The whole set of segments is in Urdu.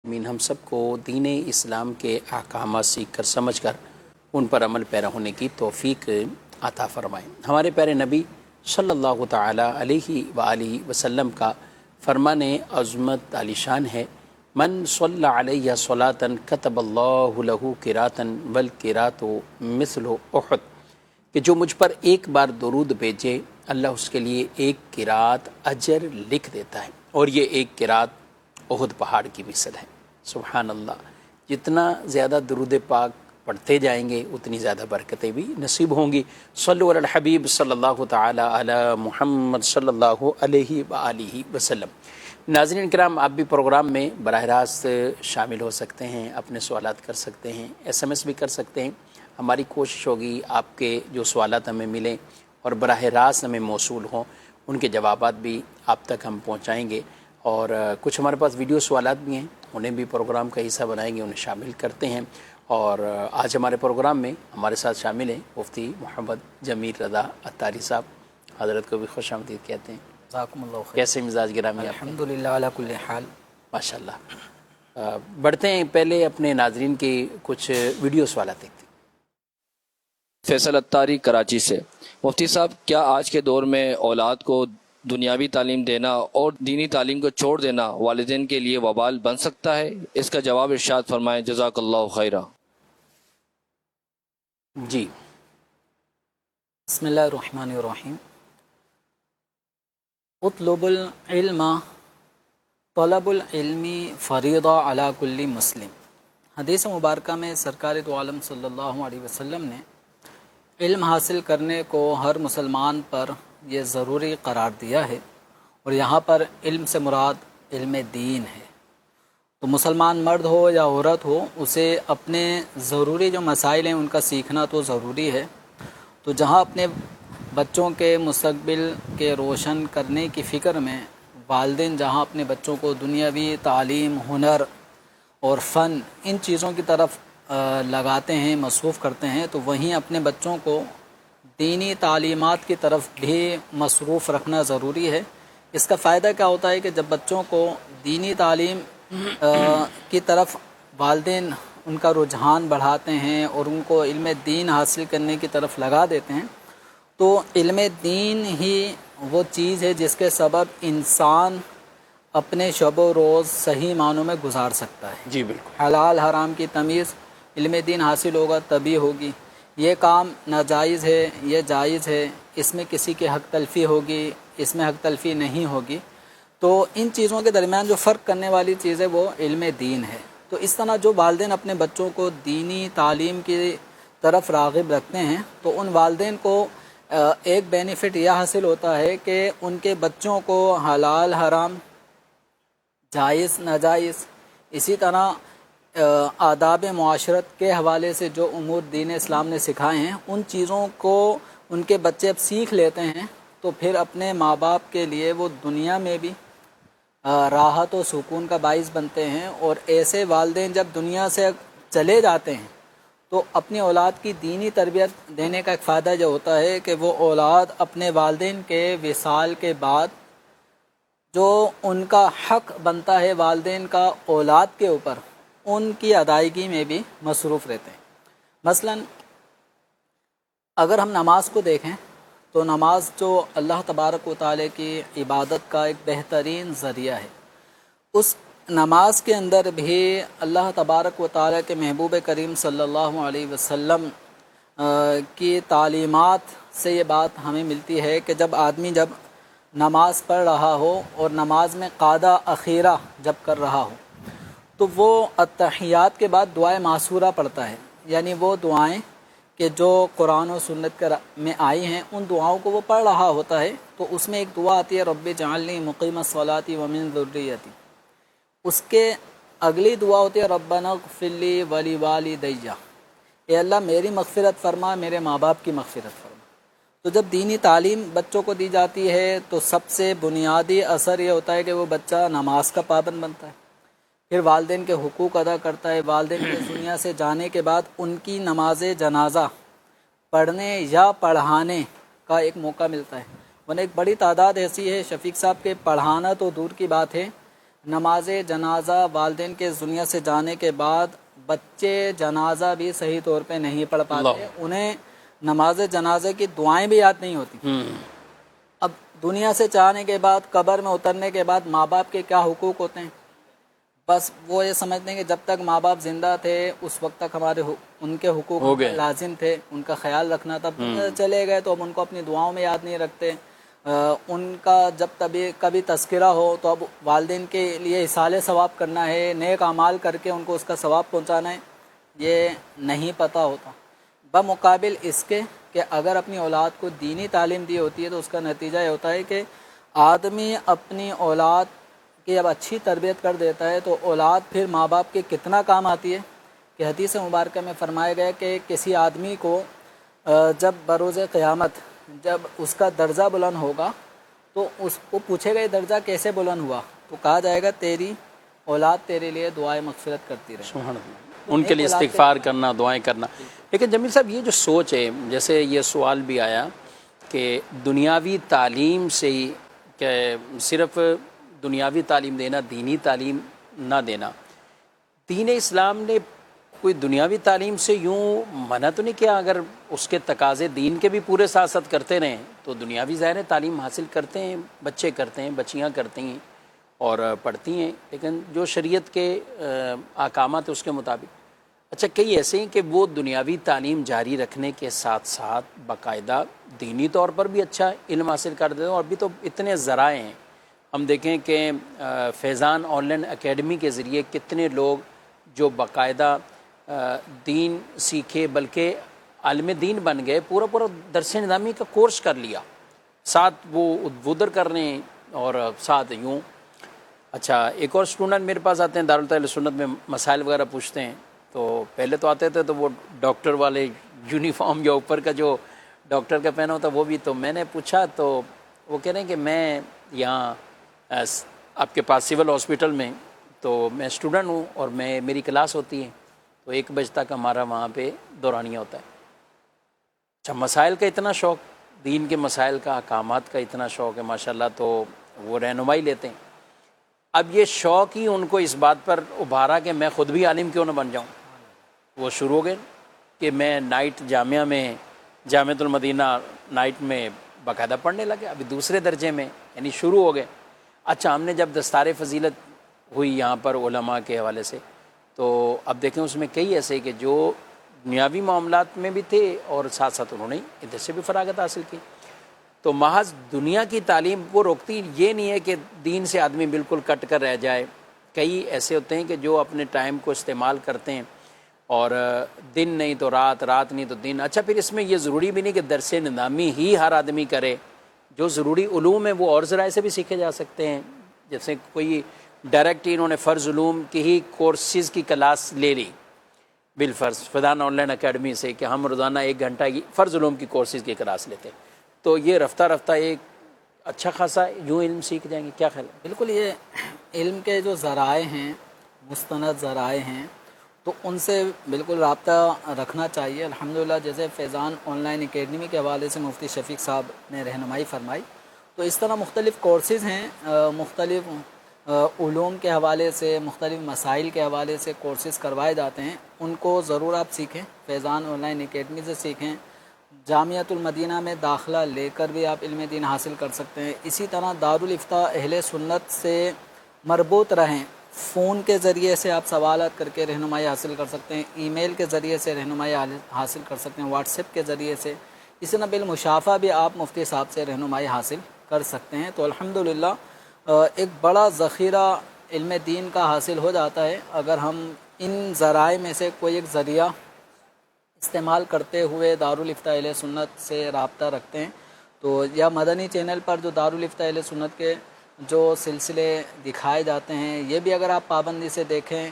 مین ہم سب کو دین اسلام کے احکامات سیکھ کر سمجھ کر ان پر عمل پیرا ہونے کی توفیق عطا فرمائیں۔ ہمارے پیارے نبی صلی اللہ تعالی علیہ وآلہ وسلم کا فرمان عظمت عالی شان ہے، من صلی علیہ صلاۃ کتب اللہ لہ قراۃ والقراۃ مثل احد، کہ جو مجھ پر ایک بار درود بھیجے اللہ اس کے لیے ایک قرات اجر لکھ دیتا ہے، اور یہ ایک قرات احد پہاڑ کی مثل ہے۔ سبحان اللہ، جتنا زیادہ درود پاک پڑھتے جائیں گے اتنی زیادہ برکتیں بھی نصیب ہوں گی۔ صلو علی الحبیب صلی اللہ تعالی علی محمد صلی اللہ علیہ وآلہ وسلم۔ ناظرین کرام، آپ بھی پروگرام میں براہ راست شامل ہو سکتے ہیں، اپنے سوالات کر سکتے ہیں، ایس ایم ایس بھی کر سکتے ہیں۔ ہماری کوشش ہوگی آپ کے جو سوالات ہمیں ملیں اور براہ راست ہمیں موصول ہوں، ان کے جوابات بھی آپ تک ہم پہنچائیں گے، اور کچھ ہمارے پاس ویڈیو سوالات بھی ہیں، انہیں بھی پروگرام کا حصہ بنائیں گے، انہیں شامل کرتے ہیں۔ اور آج ہمارے پروگرام میں ہمارے ساتھ شامل ہیں مفتی محمد جمیل رضا عطاری صاحب، حضرت کو بھی خوش آمدید کہتے ہیں۔ جزاکم اللہ خیر۔ کیسے مزاج گرامی آپ کے؟ الحمدللہ علی کل حال۔ ماشاء اللہ۔ بڑھتے ہیں، پہلے اپنے ناظرین کے کچھ ویڈیو سوالات دیکھتے ہیں۔ فیصل عطاری کراچی سے۔ مفتی صاحب، کیا آج کے دور میں اولاد کو دنیاوی تعلیم دینا اور دینی تعلیم کو چھوڑ دینا والدین کے لیے وبال بن سکتا ہے؟ اس کا جواب ارشاد فرمائیں، جزاک اللہ خیرہ۔ جی بسم اللہ الرحمن الرحیم۔ اطلب العلم، طلب العلم فریضہ علی کل مسلم۔ حدیث مبارکہ میں سرکار دو عالم صلی اللہ علیہ وسلم نے علم حاصل کرنے کو ہر مسلمان پر یہ ضروری قرار دیا ہے، اور یہاں پر علم سے مراد علم دین ہے۔ تو مسلمان مرد ہو یا عورت ہو، اسے اپنے ضروری جو مسائل ہیں ان کا سیکھنا تو ضروری ہے۔ تو جہاں اپنے بچوں کے مستقبل کے روشن کرنے کی فکر میں والدین جہاں اپنے بچوں کو دنیاوی تعلیم، ہنر اور فن، ان چیزوں کی طرف لگاتے ہیں، مصروف کرتے ہیں، تو وہیں اپنے بچوں کو دینی تعلیمات کی طرف بھی مصروف رکھنا ضروری ہے۔ اس کا فائدہ کیا ہوتا ہے کہ جب بچوں کو دینی تعلیم کی طرف والدین ان کا رجحان بڑھاتے ہیں اور ان کو علم دین حاصل کرنے کی طرف لگا دیتے ہیں، تو علم دین ہی وہ چیز ہے جس کے سبب انسان اپنے شب و روز صحیح معنوں میں گزار سکتا ہے۔ جی بالکل۔ حلال حرام کی تمیز علم دین حاصل ہوگا تبھی ہوگی۔ یہ کام ناجائز ہے، یہ جائز ہے، اس میں کسی کی حق تلفی ہوگی، اس میں حق تلفی نہیں ہوگی۔ تو ان چیزوں کے درمیان جو فرق کرنے والی چیز ہے وہ علم دین ہے۔ تو اس طرح جو والدین اپنے بچوں کو دینی تعلیم کی طرف راغب رکھتے ہیں، تو ان والدین کو ایک بینیفٹ یہ حاصل ہوتا ہے کہ ان کے بچوں کو حلال حرام، جائز ناجائز، اسی طرح آداب معاشرت کے حوالے سے جو امور دین اسلام نے سکھائے ہیں، ان چیزوں کو ان کے بچے اب سیکھ لیتے ہیں، تو پھر اپنے ماں باپ کے لیے وہ دنیا میں بھی راحت و سکون کا باعث بنتے ہیں۔ اور ایسے والدین جب دنیا سے چلے جاتے ہیں تو اپنی اولاد کی دینی تربیت دینے کا ایک فائدہ یہ ہوتا ہے کہ وہ اولاد اپنے والدین کے وصال کے بعد جو ان کا حق بنتا ہے والدین کا اولاد کے اوپر، ان کی ادائیگی میں بھی مصروف رہتے ہیں۔ مثلا اگر ہم نماز کو دیکھیں تو نماز جو اللہ تبارک و تعالیٰ کی عبادت کا ایک بہترین ذریعہ ہے، اس نماز کے اندر بھی اللہ تبارک و تعالیٰ کے محبوب کریم صلی اللہ علیہ وسلم کی تعلیمات سے یہ بات ہمیں ملتی ہے کہ جب آدمی جب نماز پڑھ رہا ہو اور نماز میں قعدہ اخیرہ جب کر رہا ہو، تو وہ التحیات کے بعد دعائے معصورہ پڑھتا ہے، یعنی وہ دعائیں کہ جو قرآن و سنت میں آئی ہیں ان دعاؤں کو وہ پڑھ رہا ہوتا ہے۔ تو اس میں ایک دعا آتی ہے، رب اجعلنی مقیم الصلاۃ ومن ذریتی۔ اس کے اگلی دعا ہوتی ہے، ربنا اغفر لی ولوالدی، اے اللہ میری مغفرت فرما، میرے ماں باپ کی مغفرت فرما۔ تو جب دینی تعلیم بچوں کو دی جاتی ہے تو سب سے بنیادی اثر یہ ہوتا ہے کہ وہ بچہ نماز کا پابند بنتا ہے، پھر والدین کے حقوق ادا کرتا ہے، والدین کے دنیا سے جانے کے بعد ان کی نماز جنازہ پڑھنے یا پڑھانے کا ایک موقع ملتا ہے۔ ورنہ ایک بڑی تعداد ایسی ہے شفیق صاحب کے پڑھانا تو دور کی بات ہے، نماز جنازہ والدین کے اس دنیا سے جانے کے بعد بچے جنازہ بھی صحیح طور پہ نہیں پڑھ پاتے، انہیں نماز جنازے کی دعائیں بھی یاد نہیں ہوتی۔ اب دنیا سے جانے کے بعد، قبر میں اترنے کے بعد ماں باپ کے کیا حقوق ہوتے ہیں، بس وہ یہ سمجھتے ہیں کہ جب تک ماں باپ زندہ تھے اس وقت تک ہمارے ان کے حقوق لازم تھے، ان کا خیال رکھنا تھا، چلے گئے تو اب ان کو اپنی دعاؤں میں یاد نہیں رکھتے۔ ان کا جب کبھی تذکرہ ہو تو اب والدین کے لیے اصالہ ثواب کرنا ہے، نیک اعمال کر کے ان کو اس کا ثواب پہنچانا ہے، یہ نہیں پتہ ہوتا۔ بمقابل اس کے کہ اگر اپنی اولاد کو دینی تعلیم دی ہوتی ہے تو اس کا نتیجہ یہ ہوتا ہے کہ آدمی اپنی اولاد کی جب اچھی تربیت کر دیتا ہے تو اولاد پھر ماں باپ کے کتنا کام آتی ہے کہ حدیث مبارکہ میں فرمایا گیا کہ کسی آدمی کو جب بروز قیامت جب اس کا درجہ بلند ہوگا تو اس کو پوچھے گا یہ درجہ کیسے بلند ہوا، تو کہا جائے گا تیری اولاد تیرے لیے دعائیں مغفرت کرتی رہے، سبحان اللہ، ان کے لیے استغفار کرنا، دعائیں کرنا۔ لیکن جمیل صاحب یہ جو سوچ ہے، جیسے یہ سوال بھی آیا کہ دنیاوی تعلیم سے ہی، کہ صرف دنیاوی تعلیم دینا، دینی تعلیم نہ دینا، دین اسلام نے کوئی دنیاوی تعلیم سے یوں منع تو نہیں کیا؟ اگر اس کے تقاضے دین کے بھی پورے ساتھ ساتھ کرتے رہیں تو دنیاوی ظاہر ہے تعلیم حاصل کرتے ہیں، بچے کرتے ہیں، بچیاں کرتی ہیں اور پڑھتی ہیں، لیکن جو شریعت کے احکامات ہیں اس کے مطابق۔ اچھا، کئی ایسے ہیں کہ وہ دنیاوی تعلیم جاری رکھنے کے ساتھ ساتھ باقاعدہ دینی طور پر بھی اچھا علم حاصل کر دیتے ہیں، اور ابھی تو اتنے ذرائع ہیں، ہم دیکھیں کہ فیضان آن لائن اکیڈمی کے ذریعے کتنے لوگ جو باقاعدہ دین سیکھے بلکہ عالم دین بن گئے، پورا درس نظامی کا کورس کر لیا، ساتھ وہ ادھر کر رہے ہیں اور ساتھ یوں۔ اچھا، ایک اور اسٹوڈنٹ میرے پاس آتے ہیں دارالتعلیم سنت میں، مسائل وغیرہ پوچھتے ہیں، تو پہلے تو آتے تھے تو وہ ڈاکٹر والے یونیفارم یا اوپر کا جو ڈاکٹر کا پہنا ہوتا وہ بھی، تو میں نے پوچھا تو وہ کہہ رہے ہیں کہ میں یہاں آپ کے پاس سول ہاسپٹل میں تو میں اسٹوڈنٹ ہوں اور میری کلاس ہوتی ہے تو 1 بجے تک ہمارا وہاں پہ دورانیہ ہوتا ہے۔ اچھا، مسائل کا اتنا شوق، دین کے مسائل کا، احکامات کا اتنا شوق ہے ماشاءاللہ، تو وہ رہنمائی لیتے ہیں۔ اب یہ شوق ہی ان کو اس بات پر ابھارا کہ میں خود بھی عالم کیوں نہ بن جاؤں، وہ شروع ہو گئے کہ میں نائٹ جامعہ میں، جامعۃ المدینہ نائٹ میں باقاعدہ پڑھنے لگے، ابھی 2 درجے میں، یعنی شروع ہو گئے۔ اچھا، ہم نے جب دستار فضیلت ہوئی یہاں پر علماء کے حوالے سے، تو اب دیکھیں اس میں کئی ایسے کہ جو دنیاوی معاملات میں بھی تھے اور ساتھ ساتھ انہوں نے ادھر سے بھی فراغت حاصل کی۔ تو محض دنیا کی تعلیم وہ روکتی یہ نہیں ہے کہ دین سے آدمی بالکل کٹ کر رہ جائے، کئی ایسے ہوتے ہیں کہ جو اپنے ٹائم کو استعمال کرتے ہیں اور دن نہیں تو رات، رات نہیں تو دن۔ اچھا، پھر اس میں یہ ضروری بھی نہیں کہ درس نظامی ہی ہر آدمی کرے، جو ضروری علوم ہیں وہ اور ذرائع سے بھی سیکھے جا سکتے ہیں، جیسے کوئی ڈائریکٹ انہوں نے فرض علوم کی ہی کورسز کی کلاس لے لی بالفرض فیضان آن لائن اکیڈمی سے کہ ہم روزانہ 1 گھنٹہ کی فرض علوم کی کورسز کی کلاس لیتے ہیں، تو یہ رفتہ رفتہ ایک اچھا خاصا یوں علم سیکھ جائیں گے، کیا خیال ہے؟ بالکل، یہ علم کے جو ذرائع ہیں، مستند ذرائع ہیں، تو ان سے بالکل رابطہ رکھنا چاہیے۔ الحمدللہ جیسے فیضان آن لائن اکیڈمی کے حوالے سے مفتی شفیق صاحب نے رہنمائی فرمائی، تو اس طرح مختلف کورسز ہیں، مختلف علوم کے حوالے سے، مختلف مسائل کے حوالے سے کورسز کروائے جاتے ہیں، ان کو ضرور آپ سیکھیں، فیضان آن لائن اکیڈمی سے سیکھیں۔ جامعۃ المدینہ میں داخلہ لے کر بھی آپ علم دین حاصل کر سکتے ہیں۔ اسی طرح دارالافتاء اہل سنت سے مربوط رہیں، فون کے ذریعے سے آپ سوالات کر کے رہنمائی حاصل کر سکتے ہیں، ای میل کے ذریعے سے رہنمائی حاصل کر سکتے ہیں، واٹس ایپ کے ذریعے سے، اسی طرح بالمشافہ بھی آپ مفتی صاحب سے رہنمائی حاصل کر سکتے ہیں۔ تو الحمدللہ ایک بڑا ذخیرہ علم دین کا حاصل ہو جاتا ہے اگر ہم ان ذرائع میں سے کوئی ایک ذریعہ استعمال کرتے ہوئے دارالافتاء اہل سنت سے رابطہ رکھتے ہیں۔ تو یا مدنی چینل پر جو دارالافتاء اہل سنت کے جو سلسلے دکھائے جاتے ہیں یہ بھی اگر آپ پابندی سے دیکھیں،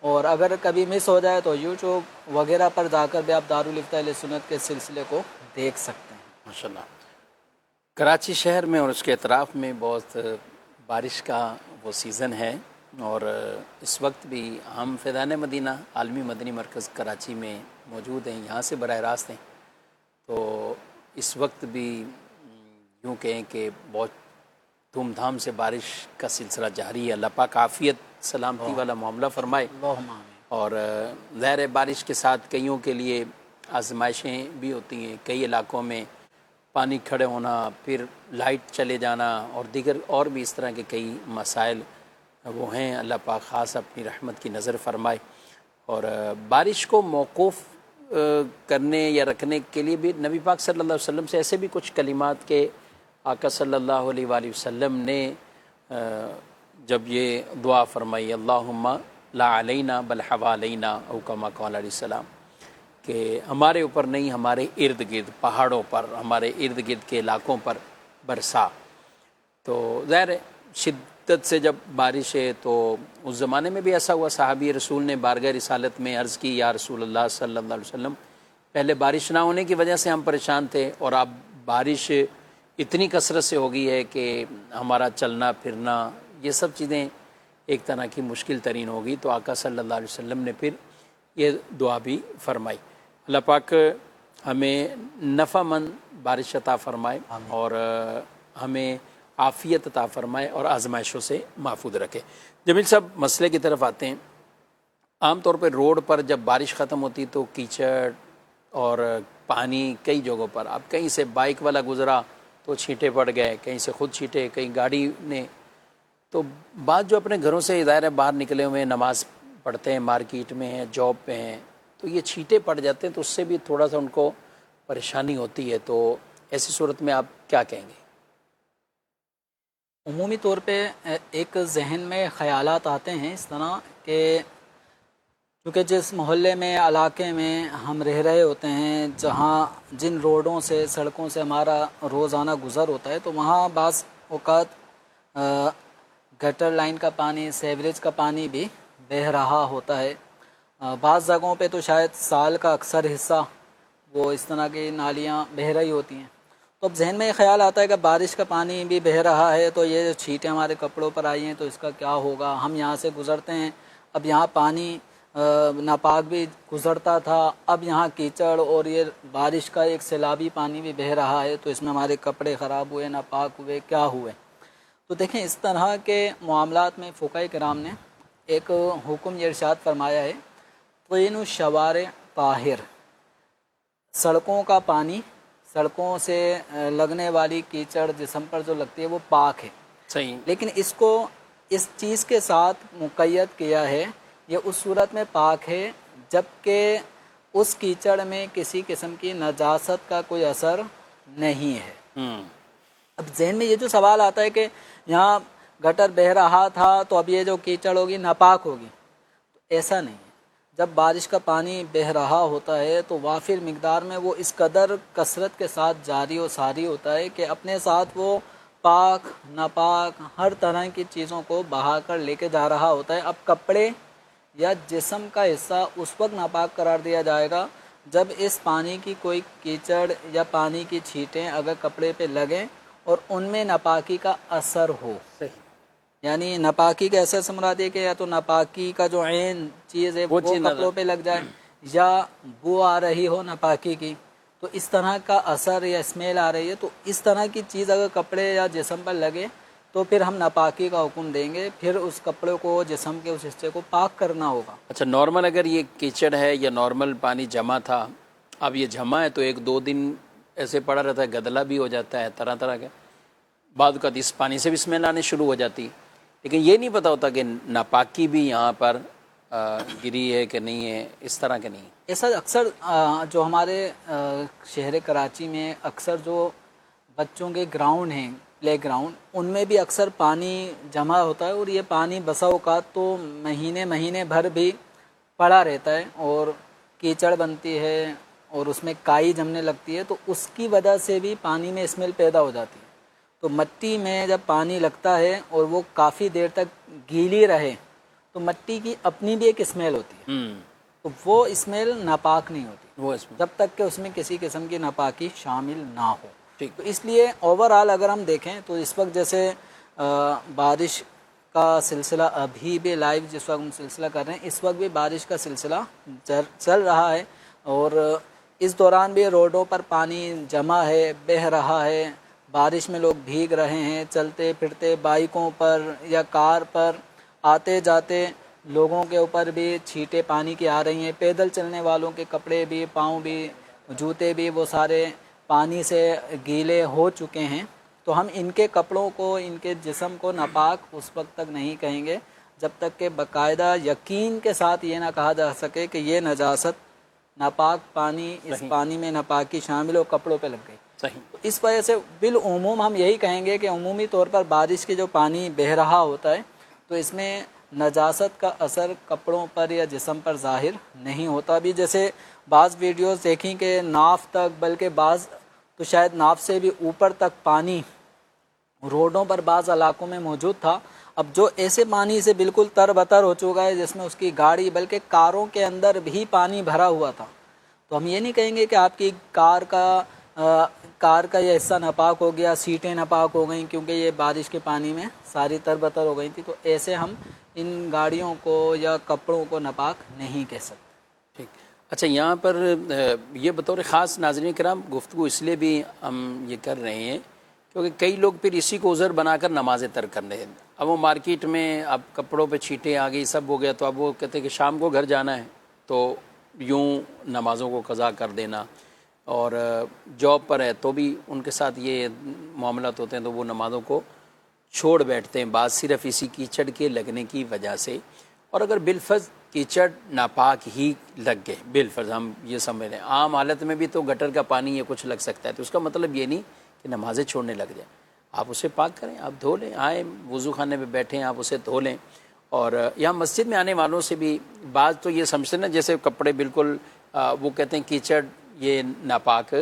اور اگر کبھی مس ہو جائے تو یوٹیوب وغیرہ پر جا کر بھی آپ دارالافتاء اہل سنت کے سلسلے کو دیکھ سکتے ہیں۔ ماشاءاللہ، کراچی شہر میں اور اس کے اطراف میں بہت بارش کا وہ سیزن ہے، اور اس وقت بھی ہم فیضان مدینہ عالمی مدنی مرکز کراچی میں موجود ہیں، یہاں سے براہ راست ہیں، تو اس وقت بھی یوں کہیں کہ بہت دھوم دھام سے بارش کا سلسلہ جاری ہے. اللہ پاک عافیت سلامتی والا معاملہ فرمائے. اللہم آمین. اور ظاہر ہے بارش کے ساتھ کئیوں کے لیے آزمائشیں بھی ہوتی ہیں. کئی علاقوں میں پانی کھڑے ہونا، پھر لائٹ چلے جانا اور دیگر اور بھی اس طرح کے کئی مسائل وہ ہیں. اللہ پاک خاص اپنی رحمت کی نظر فرمائے. اور بارش کو موقوف کرنے یا رکھنے کے لیے بھی نبی پاک صلی اللہ علیہ وسلم سے ایسے بھی کچھ کلمات کے آقا صلی اللہ علیہ وآلہ وسلم نے جب یہ دعا فرمائی اللہم لا علینا بل حوالینا او کما قال علیہ السلام، کہ ہمارے اوپر نہیں ہمارے ارد گرد پہاڑوں پر، ہمارے ارد گرد کے علاقوں پر برسا. تو ظاہر ہے شدت سے جب بارش ہے تو اس زمانے میں بھی ایسا ہوا. صحابی رسول نے بارگاہ رسالت میں عرض کی یا رسول اللہ صلی اللہ علیہ وسلم، پہلے بارش نہ ہونے کی وجہ سے ہم پریشان تھے اور اب بارش اتنی کثرت سے ہو گئی ہے کہ ہمارا چلنا پھرنا یہ سب چیزیں ایک طرح کی مشکل ترین ہوگی. تو آقا صلی اللہ علیہ وسلم نے پھر یہ دعا بھی فرمائی. اللہ پاک ہمیں نفع مند بارش عطا فرمائے اور ہمیں عافیت عطا فرمائے اور آزمائشوں سے محفوظ رکھے. جمیل صاحب مسئلے کی طرف آتے ہیں. عام طور پہ روڈ پر جب بارش ختم ہوتی تو کیچڑ اور پانی کئی جگہوں پر، اب کہیں سے بائک والا گزرا تو چھینٹے پڑ گئے، کہیں سے خود چھینٹے، کہیں گاڑی نے. تو بعض جو اپنے گھروں سے ظاہر باہر نکلے ہوئے ہیں، نماز پڑھتے ہیں، مارکیٹ میں ہیں، جاب پہ ہیں، تو یہ چھینٹے پڑ جاتے ہیں تو اس سے بھی تھوڑا سا ان کو پریشانی ہوتی ہے. تو ایسی صورت میں آپ کیا کہیں گے؟ عمومی طور پہ ایک ذہن میں خیالات آتے ہیں اس طرح کہ کیونکہ جس محلے میں، علاقے میں ہم رہ رہے ہوتے ہیں، جہاں جن روڈوں سے، سڑکوں سے ہمارا روزانہ گزر ہوتا ہے، تو وہاں بعض اوقات گٹر لائن کا پانی، سیوریج کا پانی بھی بہہ رہا ہوتا ہے. بعض جگہوں پہ تو شاید سال کا اکثر حصہ وہ اس طرح کی نالیاں بہہ رہی ہوتی ہیں. تو اب ذہن میں یہ خیال آتا ہے کہ بارش کا پانی بھی بہہ رہا ہے تو یہ جو چھینٹیں ہمارے کپڑوں پر آئی ہیں تو اس کا کیا ہوگا. ہم یہاں سے گزرتے ہیں، اب یہاں پانی ناپاک بھی گزرتا تھا، اب یہاں کیچڑ اور یہ بارش کا ایک سیلابی پانی بھی بہہ رہا ہے تو اس میں ہمارے کپڑے خراب ہوئے، ناپاک ہوئے، کیا ہوئے. تو دیکھیں اس طرح کے معاملات میں فقہاء کرام نے ایک حکم یہ ارشاد فرمایا ہے، طین الشوارع طاہر، سڑکوں کا پانی، سڑکوں سے لگنے والی کیچڑ جسم پر جو لگتی ہے وہ پاک ہے. صحیح. لیکن اس کو اس چیز کے ساتھ مقید کیا ہے، یہ اس صورت میں پاک ہے جب کہ اس کیچڑ میں کسی قسم کی نجاست کا کوئی اثر نہیں ہے. اب ذہن میں یہ جو سوال آتا ہے کہ یہاں گٹر بہہ رہا تھا تو اب یہ جو کیچڑ ہوگی ناپاک ہوگی، تو ایسا نہیں ہے. جب بارش کا پانی بہہ رہا ہوتا ہے تو وافر مقدار میں وہ اس قدر کثرت کے ساتھ جاری و ساری ہوتا ہے کہ اپنے ساتھ وہ پاک ناپاک ہر طرح کی چیزوں کو بہا کر لے کے جا رہا ہوتا ہے. اب کپڑے یا جسم کا حصہ اس وقت ناپاک قرار دیا جائے گا جب اس پانی کی کوئی کیچڑ یا پانی کی چھینٹیں اگر کپڑے پہ لگیں اور ان میں ناپاکی کا اثر ہو. یعنی ناپاکی کا اثر سے مراد ہے کہ یا تو ناپاکی کا جو عین چیز ہے وہ کپڑوں پہ لگ جائے یا بو آ رہی ہو ناپاکی کی، تو اس طرح کا اثر یا اسمیل آ رہی ہے تو اس طرح کی چیز اگر کپڑے یا جسم پر لگے تو پھر ہم ناپاکی کا حکم دیں گے، پھر اس کپڑے کو، جسم کے اس حصے کو پاک کرنا ہوگا. اچھا، نارمل اگر یہ کیچڑ ہے یا نارمل پانی جمع تھا، اب یہ جمع ہے تو ایک دو دن ایسے پڑا رہتا ہے، گدلا بھی ہو جاتا ہے، طرح طرح کے بعد کا اس پانی سے بھی اسمیل آنے شروع ہو جاتی، لیکن یہ نہیں پتہ ہوتا کہ ناپاکی بھی یہاں پر گری ہے کہ نہیں ہے، اس طرح کے نہیں. ایسا اکثر جو ہمارے شہر کراچی میں اکثر جو بچوں کے گراؤنڈ ہیں، پلے گراؤنڈ، ان میں بھی اکثر پانی جمع ہوتا ہے اور یہ پانی بسا اوقات تو مہینے بھر بھی پڑا رہتا ہے اور کیچڑ بنتی ہے اور اس میں کائی جمنے لگتی ہے تو اس کی وجہ سے بھی پانی میں اسمیل پیدا ہو جاتی ہے. تو مٹی میں جب پانی لگتا ہے اور وہ کافی دیر تک گیلی رہے تو مٹی کی اپنی بھی ایک اسمیل ہوتی ہے، تو وہ اسمیل ناپاک نہیں ہوتی وہ اس میں جب تک کہ اس میں کسی قسم کی ناپاکی شامل نہ ہو. تو اس لیے اوورآل اگر ہم دیکھیں تو اس وقت جیسے بارش کا سلسلہ ابھی بھی لائیو جس وقت ہم سلسلہ کر رہے ہیں اس وقت بھی بارش کا سلسلہ چل رہا ہے اور اس دوران بھی روڈوں پر پانی جمع ہے، بہہ رہا ہے، بارش میں لوگ بھیگ رہے ہیں، چلتے پھرتے بائکوں پر یا کار پر آتے جاتے لوگوں کے اوپر بھی چھینٹیں پانی کی آ رہی ہیں، پیدل چلنے والوں کے کپڑے بھی، پاؤں بھی، جوتے بھی، وہ سارے پانی سے گیلے ہو چکے ہیں۔ تو ہم ان کے کپڑوں کو، ان کے جسم کو ناپاک اس وقت تک نہیں کہیں گے جب تک کہ باقاعدہ یقین کے ساتھ یہ نہ کہا جا سکے کہ یہ نجاست، ناپاک پانی، اس پانی میں ناپاکی شامل ہو، کپڑوں پہ لگ گئی۔ صحیح۔ اس وجہ سے بالعموم ہم یہی کہیں گے کہ عمومی طور پر بارش کے جو پانی بہہ رہا ہوتا ہے تو اس میں نجاست کا اثر کپڑوں پر یا جسم پر ظاہر نہیں ہوتا۔ بھی جیسے بعض ویڈیوز دیکھیں کہ ناف تک، بلکہ بعض تو شاید ناف سے بھی اوپر تک پانی روڈوں پر بعض علاقوں میں موجود تھا، اب جو ایسے پانی سے بالکل تر بتر ہو چکا ہے جس میں اس کی گاڑی، بلکہ کاروں کے اندر بھی پانی بھرا ہوا تھا۔ تو ہم یہ نہیں کہیں گے کہ آپ کی کار کا یہ حصہ ناپاک ہو گیا، سیٹیں ناپاک ہو گئیں کیونکہ یہ بارش کے پانی میں ساری تر بتر ہو گئی تھی، تو ایسے ہم ان گاڑیوں کو یا کپڑوں کو ناپاک نہیں کہہ سکتے۔ ٹھیک۔ اچھا، یہاں پر یہ بطور خاص ناظرین کرام گفتگو اس لیے بھی ہم یہ کر رہے ہیں کیونکہ کئی لوگ پھر اسی کو عذر بنا کر نمازیں ترک کر رہے ہیں۔ اب وہ مارکیٹ میں اب کپڑوں پہ چھینٹیں آ گئی، سب ہو گیا، تو اب وہ کہتے ہیں کہ شام کو گھر جانا ہے تو یوں نمازوں کو قضا کر دینا، اور جاب پر ہے تو بھی ان کے ساتھ یہ معاملات ہوتے ہیں تو وہ نمازوں کو چھوڑ بیٹھتے ہیں، بعض صرف اسی کیچڑ کے لگنے کی وجہ سے۔ اور اگر بالفرض کیچڑ ناپاک ہی لگ گئے، بالفرض ہم یہ سمجھ لیں، عام حالت میں بھی تو گٹر کا پانی یہ کچھ لگ سکتا ہے، تو اس کا مطلب یہ نہیں کہ نمازیں چھوڑنے لگ جائیں۔ آپ اسے پاک کریں، آپ دھو لیں، آئیں وضو خانے میں بیٹھیں، آپ اسے دھو لیں۔ اور یہاں مسجد میں آنے والوں سے بھی بعض تو یہ سمجھتے ہیں نا جیسے کپڑے بالکل وہ کہتے ہیں کیچڑ یہ ناپاک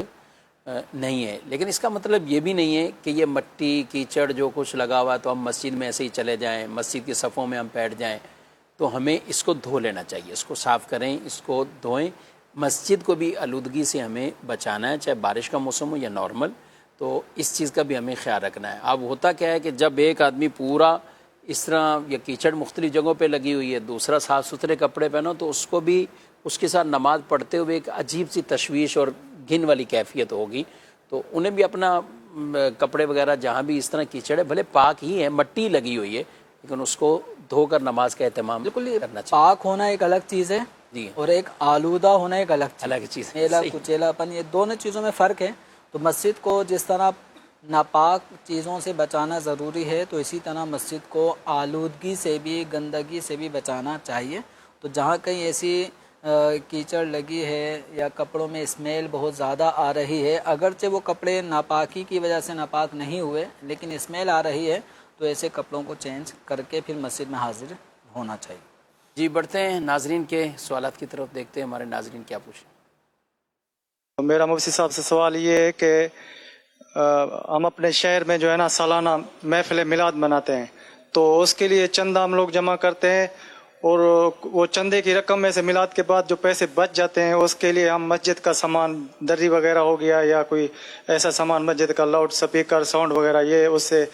نہیں ہے، لیکن اس کا مطلب یہ بھی نہیں ہے کہ یہ مٹی کیچڑ جو کچھ لگا ہوا تو ہم مسجد میں ایسے ہی چلے جائیں، مسجد کے صفوں میں ہم بیٹھ جائیں، تو ہمیں اس کو دھو لینا چاہیے، اس کو صاف کریں، اس کو دھوئیں۔ مسجد کو بھی آلودگی سے ہمیں بچانا ہے، چاہے بارش کا موسم ہو یا نارمل، تو اس چیز کا بھی ہمیں خیال رکھنا ہے۔ اب ہوتا کیا ہے کہ جب ایک آدمی پورا اس طرح یا کیچڑ مختلف جگہوں پہ لگی ہوئی ہے، دوسرا صاف ستھرے کپڑے پہنو، تو اس کو بھی اس کے ساتھ نماز پڑھتے ہوئے ایک عجیب سی تشویش اور گھن والی کیفیت ہوگی، تو انہیں بھی اپنا کپڑے وغیرہ جہاں بھی اس طرح کیچڑ ہے، بھلے پاک ہی ہے، مٹی لگی ہوئی ہے، لیکن اس کو دھو کر نماز کا اہتمام بالکل کرنا چاہیے۔ پاک ہونا ایک الگ چیز ہے جی اور ایک آلودہ ہونا ایک الگ چیز ہے، میلا صحیح۔ کچیلا پن، یہ دونوں چیزوں میں فرق ہے۔ تو مسجد کو جس طرح ناپاک چیزوں سے بچانا ضروری ہے تو اسی طرح مسجد کو آلودگی سے بھی، گندگی سے بھی بچانا چاہیے۔ تو جہاں کہیں ایسی کیچڑ لگی ہے یا کپڑوں میں اسمیل بہت زیادہ آ رہی ہے، اگرچہ وہ کپڑے ناپاکی کی وجہ سے ناپاک نہیں ہوئے لیکن اسمیل آ رہی ہے، تو ایسے کپڑوں کو چینج کر کے پھر مسجد میں حاضر ہونا چاہیے۔ جی، بڑھتے ہیں ناظرین کے سوالات کی طرف، دیکھتے ہیں ہمارے ناظرین کیا پوچھیں۔ میرا مفتی صاحب سے سوال یہ ہے کہ ہم اپنے شہر میں جو ہے نا سالانہ محفل میلاد مناتے ہیں، تو اس کے لیے چندہ ہم لوگ جمع کرتے ہیں، اور وہ چندے کی رقم میں سے میلاد کے بعد جو پیسے بچ جاتے ہیں اس کے لیے ہم مسجد کا سامان، دری وغیرہ ہو گیا یا کوئی ایسا سامان، مسجد کا لاؤڈ سپیکر، ساؤنڈ وغیرہ، یہ اس سے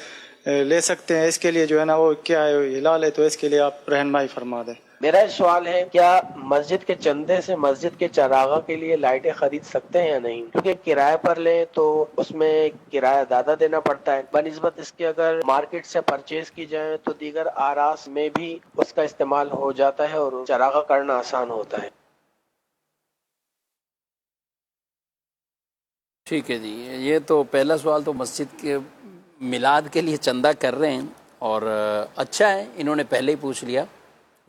لے سکتے ہیں۔ اس کے لیے جو ہے نا وہ کیا ہے حلال ہے، تو اس کے لیے آپ رہنمائی فرما دیں۔ میرا ایک سوال ہے، کیا مسجد کے چندے سے مسجد کے چراغاں کے لیے لائٹیں خرید سکتے ہیں یا نہیں؟ کیونکہ کرایہ پر لیں تو اس میں کرایہ زیادہ دینا پڑتا ہے، بنسبت اس کے اگر مارکیٹ سے پرچیز کی جائیں تو دیگر آراس میں بھی اس کا استعمال ہو جاتا ہے اور چراغاں کرنا آسان ہوتا ہے۔ ٹھیک ہے جی، یہ تو پہلا سوال تو مسجد کے میلاد کے لیے چندہ کر رہے ہیں، اور اچھا ہے انہوں نے پہلے ہی پوچھ لیا،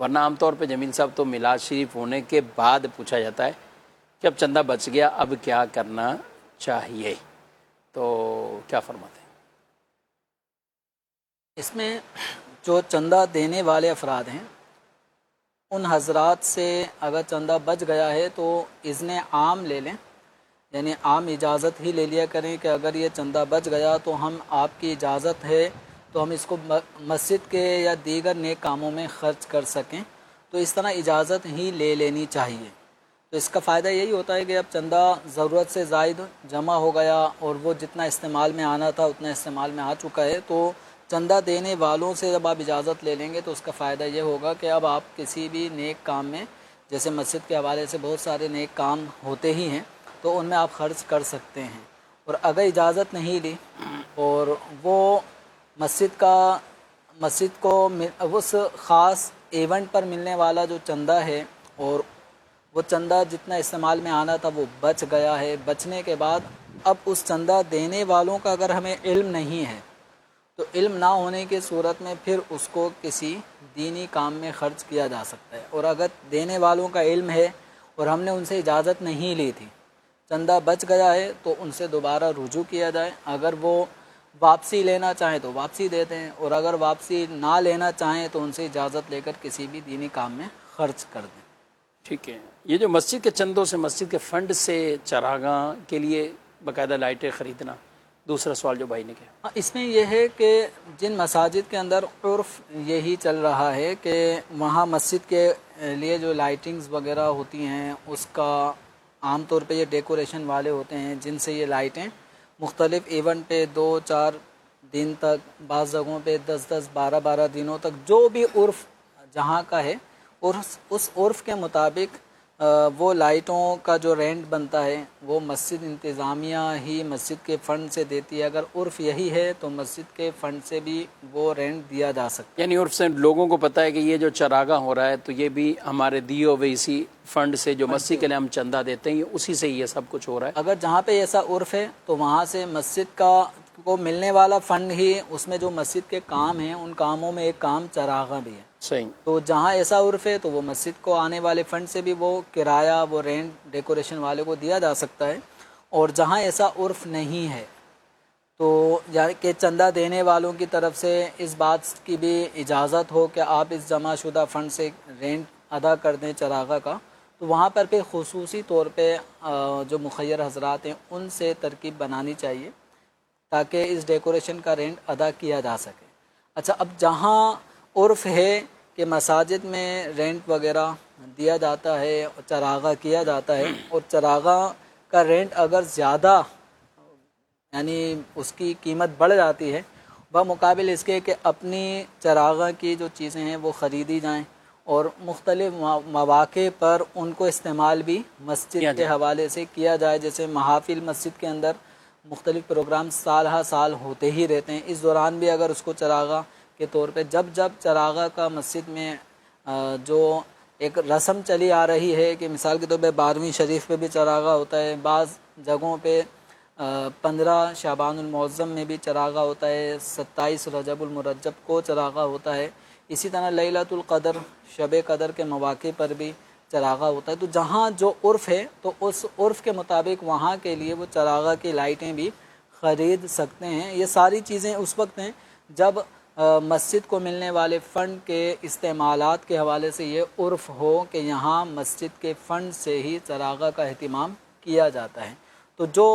ورنہ عام طور پہ جمیل صاحب تو میلاد شریف ہونے کے بعد پوچھا جاتا ہے کہ اب چندہ بچ گیا اب کیا کرنا چاہیے، تو کیا فرماتے ہیں؟ اس میں جو چندہ دینے والے افراد ہیں ان حضرات سے اگر چندہ بچ گیا ہے تو اذن عام لے لیں، یعنی عام اجازت ہی لے لیا کریں کہ اگر یہ چندہ بچ گیا تو ہم آپ کی اجازت ہے تو ہم اس کو مسجد کے یا دیگر نیک کاموں میں خرچ کر سکیں، تو اس طرح اجازت ہی لے لینی چاہیے۔ تو اس کا فائدہ یہی ہوتا ہے کہ اب چندہ ضرورت سے زائد جمع ہو گیا اور وہ جتنا استعمال میں آنا تھا اتنا استعمال میں آ چکا ہے، تو چندہ دینے والوں سے جب آپ اجازت لے لیں گے تو اس کا فائدہ یہ ہوگا کہ اب آپ کسی بھی نیک کام میں، جیسے مسجد کے حوالے سے بہت سارے نیک کام ہوتے ہی ہیں، تو ان میں آپ خرچ کر سکتے ہیں۔ اور اگر اجازت نہیں لی اور وہ مسجد کو اس خاص ایونٹ پر ملنے والا جو چندہ ہے اور وہ چندہ جتنا استعمال میں آنا تھا وہ بچ گیا ہے، بچنے کے بعد اب اس چندہ دینے والوں کا اگر ہمیں علم نہیں ہے تو علم نہ ہونے کی صورت میں پھر اس کو کسی دینی کام میں خرچ کیا جا سکتا ہے، اور اگر دینے والوں کا علم ہے اور ہم نے ان سے اجازت نہیں لی تھی، چندہ بچ گیا ہے، تو ان سے دوبارہ رجوع کیا جائے، اگر وہ واپسی لینا چاہیں تو واپسی دیتے ہیں، اور اگر واپسی نہ لینا چاہیں تو ان سے اجازت لے کر کسی بھی دینی کام میں خرچ کر دیں۔ ٹھیک ہے، یہ جو مسجد کے چندوں سے، مسجد کے فنڈ سے چراغاں کے لیے باقاعدہ لائٹیں خریدنا، دوسرا سوال جو بھائی نے کیا، اس میں یہ ہے کہ جن مساجد کے اندر عرف یہی چل رہا ہے کہ وہاں مسجد کے لیے جو لائٹنگز وغیرہ ہوتی ہیں اس کا عام طور پہ یہ ڈیکوریشن والے ہوتے ہیں جن سے یہ لائٹیں مختلف ایونٹ پہ 2-4 دن تک، بعض جگہوں پہ 10-10 12-12 دنوں تک، جو بھی عرف جہاں کا ہے اس عرف کے مطابق وہ لائٹوں کا جو رینٹ بنتا ہے وہ مسجد انتظامیہ ہی مسجد کے فنڈ سے دیتی ہے۔ اگر عرف یہی ہے تو مسجد کے فنڈ سے بھی وہ رینٹ دیا جا سکتا ہے، یعنی عرف سے لوگوں کو پتہ ہے کہ یہ جو چراغاں ہو رہا ہے تو یہ بھی ہمارے دیے ہوئے اسی فنڈ سے جو مسجد کے لیے ہم چندہ دیتے ہیں اسی سے یہ سب کچھ ہو رہا ہے۔ اگر جہاں پہ ایسا عرف ہے تو وہاں سے مسجد کو ملنے والا فنڈ ہی، اس میں جو مسجد کے کام ہیں ان کاموں میں ایک کام چراغاں بھی ہے، صحیح، تو جہاں ایسا عرف ہے تو وہ مسجد کو آنے والے فنڈ سے بھی وہ کرایہ، وہ رینٹ ڈیکوریشن والے کو دیا جا سکتا ہے، اور جہاں ایسا عرف نہیں ہے تو یعنی کہ چندہ دینے والوں کی طرف سے اس بات کی بھی اجازت ہو کہ آپ اس جمع شدہ فنڈ سے رینٹ ادا کر دیں چراغاں کا، تو وہاں پر پھر خصوصی طور پہ جو مخیر حضرات ہیں ان سے ترکیب بنانی چاہیے تاکہ اس ڈیکوریشن کا رینٹ ادا کیا جا سکے۔ اچھا، اب جہاں عرف ہے کہ مساجد میں رینٹ وغیرہ دیا جاتا ہے اور چراغاں کیا جاتا ہے، اور چراغاں کا رینٹ اگر زیادہ یعنی اس کی قیمت بڑھ جاتی ہے بمقابل اس کے کہ اپنی چراغاں کی جو چیزیں ہیں وہ خریدی جائیں اور مختلف مواقع پر ان کو استعمال بھی مسجد کے حوالے سے کیا جائے، جیسے محافل مسجد کے اندر مختلف پروگرام سال ہر سال ہوتے ہی رہتے ہیں، اس دوران بھی اگر اس کو چراغاں کے طور پہ جب چراغاں کا مسجد میں جو ایک رسم چلی آ رہی ہے کہ مثال کے طور پہ 12ویں شریف پہ بھی چراغاں ہوتا ہے، بعض جگہوں پہ 15 شعبان المعظم میں بھی چراغاں ہوتا ہے، 27 رجب المرجب کو چراغاں ہوتا ہے، اسی طرح لیلۃ القدر، شب قدر کے مواقع پر بھی چراغاں ہوتا ہے، تو جہاں جو عرف ہے تو اس عرف کے مطابق وہاں کے لیے وہ چراغاں کی لائٹیں بھی خرید سکتے ہیں۔ یہ ساری چیزیں اس وقت ہیں جب مسجد کو ملنے والے فنڈ کے استعمالات کے حوالے سے یہ عرف ہو کہ یہاں مسجد کے فنڈ سے ہی چراغاں کا اہتمام کیا جاتا ہے، تو جو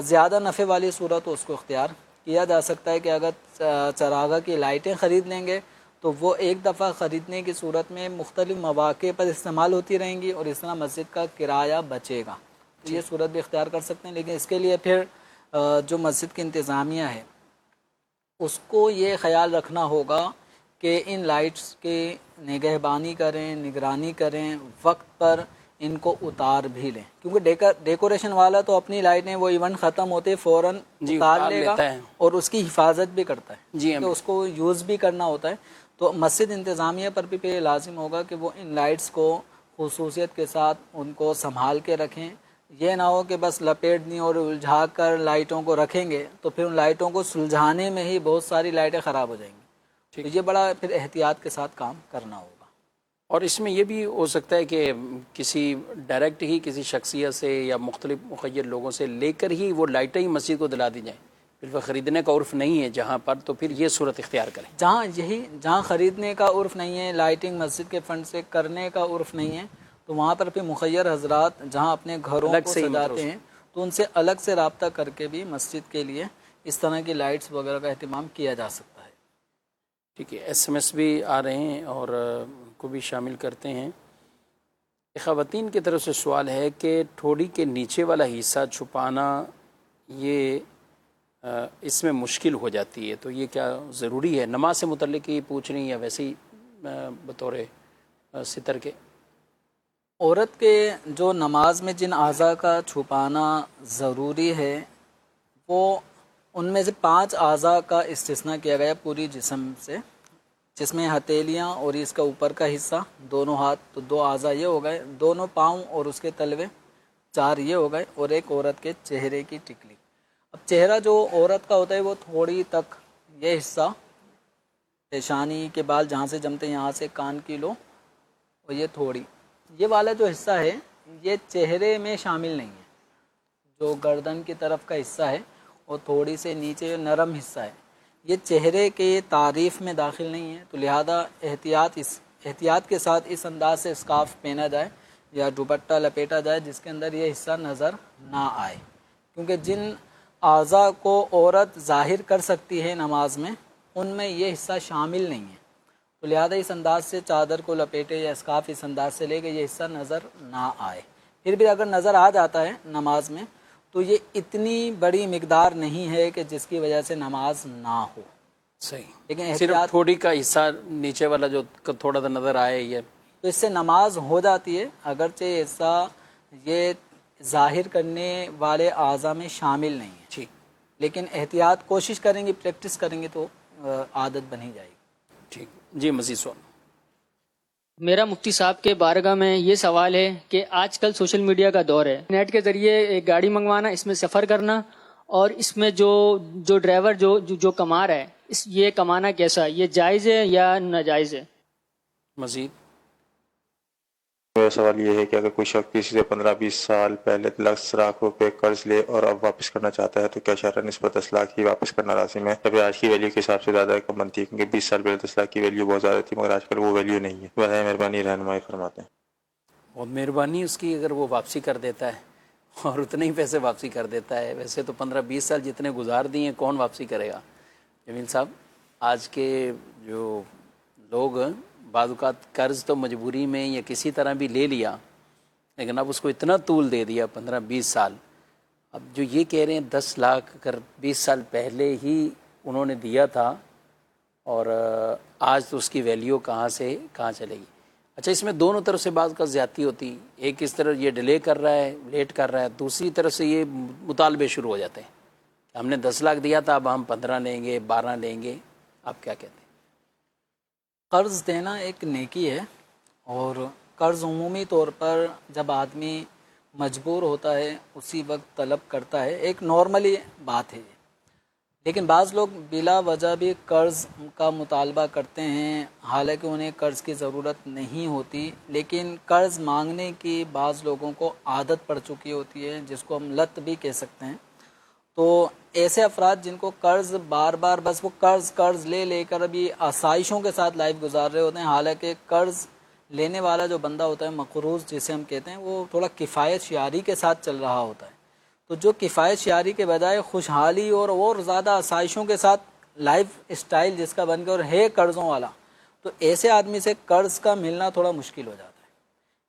زیادہ نفع والی صورت اس کو اختیار کیا جا سکتا ہے کہ اگر چراغاں کی لائٹیں خرید لیں گے تو وہ ایک دفعہ خریدنے کی صورت میں مختلف مواقع پر استعمال ہوتی رہیں گی اور اس طرح مسجد کا کرایہ بچے گا، تو یہ صورت بھی اختیار کر سکتے ہیں، لیکن اس کے لیے پھر جو مسجد کی انتظامیہ ہے اس کو یہ خیال رکھنا ہوگا کہ ان لائٹس کی نگہبانی کریں، نگرانی کریں، وقت پر ان کو اتار بھی لیں، کیونکہ ڈیکوریشن والا تو اپنی لائٹیں وہ ایونٹ ختم ہوتے فوراً اتار لے گا اور اس کی حفاظت بھی کرتا ہے، تو اس کو یوز بھی کرنا ہوتا ہے، تو مسجد انتظامیہ پر بھی لازم ہوگا کہ وہ ان لائٹس کو خصوصیت کے ساتھ ان کو سنبھال کے رکھیں، یہ نہ ہو کہ بس لپیٹ دیں اور الجھا کر لائٹوں کو رکھیں گے تو پھر ان لائٹوں کو سلجھانے میں ہی بہت ساری لائٹیں خراب ہو جائیں گی، تو یہ بڑا پھر احتیاط کے ساتھ کام کرنا ہوگا۔ اور اس میں یہ بھی ہو سکتا ہے کہ کسی ڈائریکٹ ہی کسی شخصیت سے یا مختلف مخیر لوگوں سے لے کر ہی وہ لائٹیں ہی مسجد کو دلا دی جائیں، پھر وہ خریدنے کا عرف نہیں ہے جہاں پر، تو پھر یہ صورت اختیار کریں۔ جہاں خریدنے کا عرف نہیں ہے، لائٹنگ مسجد کے فنڈ سے کرنے کا عرف نہیں ہے، تو وہاں پر پھر مخیر حضرات جہاں اپنے گھروں کو سجاتے ہیں تو ان سے الگ سے رابطہ کر کے بھی مسجد کے لیے اس طرح کی لائٹس وغیرہ کا اہتمام کیا جا سکتا ہے۔ ٹھیک ہے، ایس ایم ایس بھی آ رہے ہیں اور کو بھی شامل کرتے ہیں۔ خواتین کی طرف سے سوال ہے کہ ٹھوڑی کے نیچے والا حصہ چھپانا یہ اس میں مشکل ہو جاتی ہے، تو یہ کیا ضروری ہے؟ نماز سے متعلق ہی پوچھ رہی ہیں یا ویسے ہی بطور ستر کے؟ عورت کے جو نماز میں جن اعضاء کا چھپانا ضروری ہے وہ ان میں سے 5 اعضاء کا استثناء کیا گیا پوری جسم سے، جس میں ہتھیلیاں اور اس کا اوپر کا حصہ، دونوں ہاتھ، تو 2 اعضاء یہ ہو گئے، دونوں پاؤں اور اس کے تلوے 4 یہ ہو گئے، اور ایک عورت کے چہرے کی ٹکلی۔ اب چہرہ جو عورت کا ہوتا ہے وہ تھوڑی تک، یہ حصہ پیشانی کے بال جہاں سے جمتے ہیں یہاں سے کان کی لو، اور یہ تھوڑی، یہ والا جو حصہ ہے یہ چہرے میں شامل نہیں ہے۔ جو گردن کی طرف کا حصہ ہے اور تھوڑی سے نیچے جو نرم حصہ ہے یہ چہرے کے تعریف میں داخل نہیں ہے، تو لہذا احتیاط کے ساتھ اس انداز سے اسکارف پہنا جائے یا دوپٹہ لپیٹا جائے جس کے اندر یہ حصہ نظر نہ آئے، کیونکہ جن اعضاء کو عورت ظاہر کر سکتی ہے نماز میں ان میں یہ حصہ شامل نہیں ہے، تو لہذا اس انداز سے چادر کو لپیٹے یا اسکارف اس انداز سے لے کے یہ حصہ نظر نہ آئے۔ پھر بھی اگر نظر آ جاتا ہے نماز میں تو یہ اتنی بڑی مقدار نہیں ہے کہ جس کی وجہ سے نماز نہ ہو۔ صحیح، لیکن صرف تھوڑی کا حصہ نیچے والا جو تھوڑا سا نظر آئے یہ، تو اس سے نماز ہو جاتی ہے، اگرچہ یہ حصہ یہ ظاہر کرنے والے اعضاء میں شامل نہیں ہے، ٹھیک لیکن احتیاط کوشش کریں گے، پریکٹس کریں گے تو عادت بنی جائے گی۔ ٹھیک جی، مزید سوال۔ میرا مفتی صاحب کے بارگاہ میں یہ سوال ہے کہ آج کل سوشل میڈیا کا دور ہے، نیٹ کے ذریعے ایک گاڑی منگوانا، اس میں سفر کرنا، اور اس میں جو ڈرائیور جو کما رہا ہے، یہ کمانا کیسا، یہ جائز ہے یا ناجائز ہے؟ مزید میرا سوال یہ ہے کہ اگر کوئی شخص کسی سے 15-20 سال پہلے لاکھ روپے قرض لے اور اب واپس کرنا چاہتا ہے تو کیا شرعاً نسبت 10 لاکھ ہی واپس کرنا لازم ہے؟ جبکہ آج کی ویلیو کے حساب سے زیادہ رقم بنتی ہے، کیونکہ 20 سال پہلے 10 لاکھ کی ویلیو بہت زیادہ تھی، مگر آج کل وہ ویلیو نہیں ہے۔ براہ مہربانی رہنمائی فرماتے ہیں۔ بہت مہربانی اس کی، اگر وہ واپسی کر دیتا ہے اور اتنے ہی پیسے واپسی کر دیتا ہے، ویسے تو 15-20 سال جتنے گزار دیے ہیں کون واپسی کرے گا؟ جمیل صاحب، آج کے جو لوگ بعض اوقات قرض تو مجبوری میں یا کسی طرح بھی لے لیا، لیکن اب اس کو اتنا طول دے دیا 15-20 سال، اب جو یہ کہہ رہے ہیں 10 لاکھ اگر 20 سال پہلے ہی انہوں نے دیا تھا اور آج تو اس کی ویلیو کہاں سے کہاں چلے گی؟ اچھا، اس میں دونوں طرف سے بعض کا زیادتی ہوتی، ایک اس طرح یہ ڈیلے کر رہا ہے، لیٹ کر رہا ہے، دوسری طرف سے یہ مطالبے شروع ہو جاتے ہیں، ہم نے 10 لاکھ دیا تھا اب ہم 15 لیں گے، 12 لیں گے، آپ کیا کہتے ہیں؟ قرض دینا ایک نیکی ہے، اور قرض عمومی طور پر جب آدمی مجبور ہوتا ہے اسی وقت طلب کرتا ہے، ایک نارملی بات ہے یہ، لیکن بعض لوگ بلا وجہ بھی قرض کا مطالبہ کرتے ہیں، حالانکہ انہیں قرض کی ضرورت نہیں ہوتی، لیکن قرض مانگنے کی بعض لوگوں کو عادت پڑ چکی ہوتی ہے، جس کو ہم لت بھی کہہ سکتے ہیں۔ تو ایسے افراد جن کو قرض بار بار بس وہ قرض لے کر ابھی آسائشوں کے ساتھ لائف گزار رہے ہوتے ہیں، حالانکہ قرض لینے والا جو بندہ ہوتا ہے، مقروض جسے ہم کہتے ہیں، وہ تھوڑا کفایت شعاری کے ساتھ چل رہا ہوتا ہے، تو جو کفایت شعاری کے بجائے خوشحالی اور زیادہ آسائشوں کے ساتھ لائف اسٹائل جس کا بن کے اور ہے قرضوں والا، تو ایسے آدمی سے قرض کا ملنا تھوڑا مشکل ہو جاتا ہے۔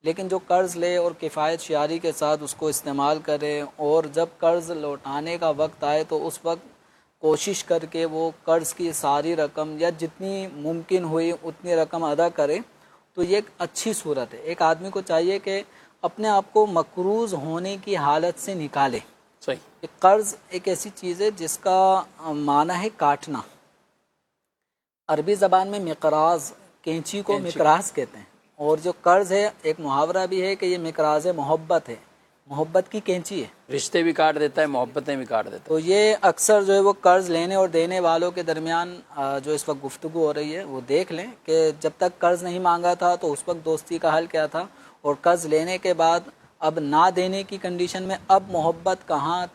لیکن جو قرض لے اور کفایت شعاری کے ساتھ اس کو استعمال کرے، اور جب قرض لوٹانے کا وقت آئے تو اس وقت کوشش کر کے وہ قرض کی ساری رقم یا جتنی ممکن ہوئی اتنی رقم ادا کرے، تو یہ ایک اچھی صورت ہے۔ ایک آدمی کو چاہیے کہ اپنے آپ کو مقروض ہونے کی حالت سے نکالے۔ صحیح، قرض ایک ایسی چیز ہے جس کا معنی ہے کاٹنا، عربی زبان میں مقراض، کینچی کو مقراض کہتے ہیں، اور جو قرض ہے ایک محاورہ بھی ہے کہ یہ مقراض محبت ہے، محبت کی کینچی ہے، رشتے بھی کاٹ دیتا ہے، محبتیں بھی کاٹ دیتا ہے۔ تو یہ اکثر جو ہے وہ قرض لینے اور دینے والوں کے درمیان جو اس وقت گفتگو ہو رہی ہے وہ دیکھ لیں کہ جب تک قرض نہیں مانگا تھا تو اس وقت دوستی کا حل کیا تھا، اور قرض لینے کے بعد اب نہ دینے کی کنڈیشن میں اب محبت کہاں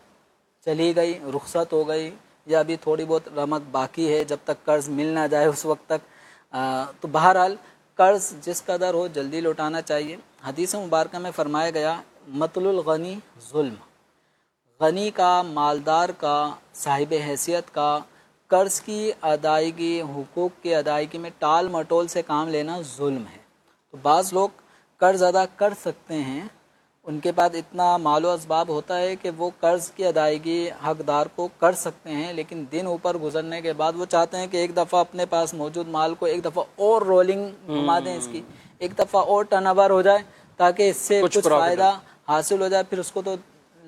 چلی گئی، رخصت ہو گئی، یا ابھی تھوڑی بہت رمق باقی ہے جب تک قرض مل نہ جائے اس وقت تک۔ تو بہرحال قرض جس قدر ہو جلدی لوٹانا چاہیے۔ حدیث مبارکہ میں فرمایا گیا مطل الغنی ظلم، غنی کا، مالدار کا، صاحب حیثیت کا قرض کی ادائیگی، حقوق کی ادائیگی میں ٹال مٹول سے کام لینا ظلم ہے۔ تو بعض لوگ قرض ادا کر سکتے ہیں، ان کے پاس اتنا مال و اسباب ہوتا ہے کہ وہ قرض کی ادائیگی حقدار کو کر سکتے ہیں، لیکن دن اوپر گزرنے کے بعد وہ چاہتے ہیں کہ ایک دفعہ اپنے پاس موجود مال کو ایک دفعہ اور رولنگ گھما دیں، اس کی ایک دفعہ اور ٹرن اوور ہو جائے تاکہ اس سے کچھ فائدہ حاصل ہو جائے، پھر اس کو تو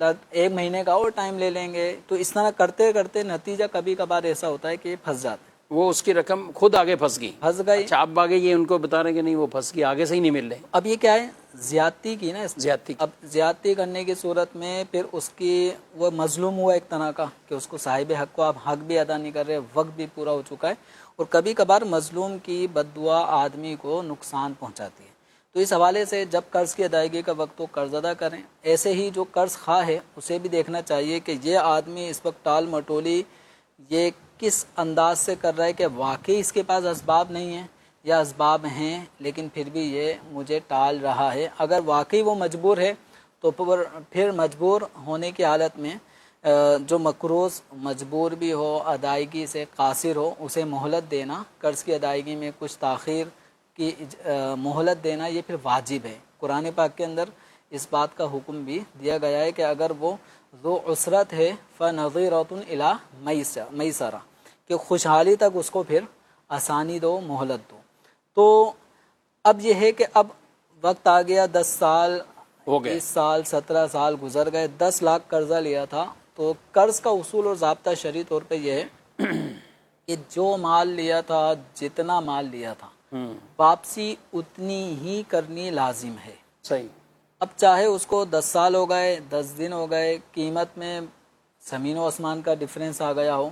1 مہینے کا اور ٹائم لے لیں گے. تو اس طرح کرتے کرتے نتیجہ کبھی کبھار ایسا ہوتا ہے کہ پھنس جاتے ہیں. وہ اس کی رقم خود آگے پھنس گئی. گئی. آپ آگے یہ ان کو بتا رہے ہیں کہ نہیں وہ پھنس گئی, آگے سے ہی نہیں مل رہے. اب یہ کیا ہے, زیادتی کی نا, زیادتی. اب زیادتی کرنے کی صورت میں پھر اس کی وہ مظلوم ہوا ایک طرح کا, کہ اس کو صاحب حق کو آپ حق بھی ادا نہیں کر رہے, وقت بھی پورا ہو چکا ہے. اور کبھی کبھار مظلوم کی بد دعا آدمی کو نقصان پہنچاتی ہے. تو اس حوالے سے جب قرض کی ادائیگی کا وقت ہو قرض ادا کریں. ایسے ہی جو قرض خواہ ہے اسے بھی دیکھنا چاہیے کہ یہ آدمی اس وقت ٹال مٹولی یہ کس انداز سے کر رہا ہے, کہ واقعی اس کے پاس اسباب نہیں ہیں یا اسباب ہیں لیکن پھر بھی یہ مجھے ٹال رہا ہے. اگر واقعی وہ مجبور ہے تو پھر مجبور ہونے کی حالت میں جو مقروض مجبور بھی ہو, ادائیگی سے قاصر ہو, اسے مہلت دینا, قرض کی ادائیگی میں کچھ تاخیر کی مہلت دینا, یہ پھر واجب ہے. قرآن پاک کے اندر اس بات کا حکم بھی دیا گیا ہے کہ اگر وہ ذو عسرت ہے فنظیرۃ الی میسرہ, کہ خوشحالی تک اس کو پھر آسانی دو, مہلت دو. تو اب یہ ہے کہ اب وقت آ گیا, 10 سال ہو گئے, 20 سال 17 سال گزر گئے, 10 لاکھ قرضہ لیا تھا. تو قرض کا اصول اور ضابطہ شرعی طور پہ یہ ہے کہ جو مال لیا تھا, جتنا مال لیا تھا, واپسی اتنی ہی کرنی لازم ہے. صحیح. اب چاہے اس کو 10 سال ہو گئے, 10 دن ہو گئے, قیمت میں زمین و آسمان کا ڈفرینس آ گیا ہو,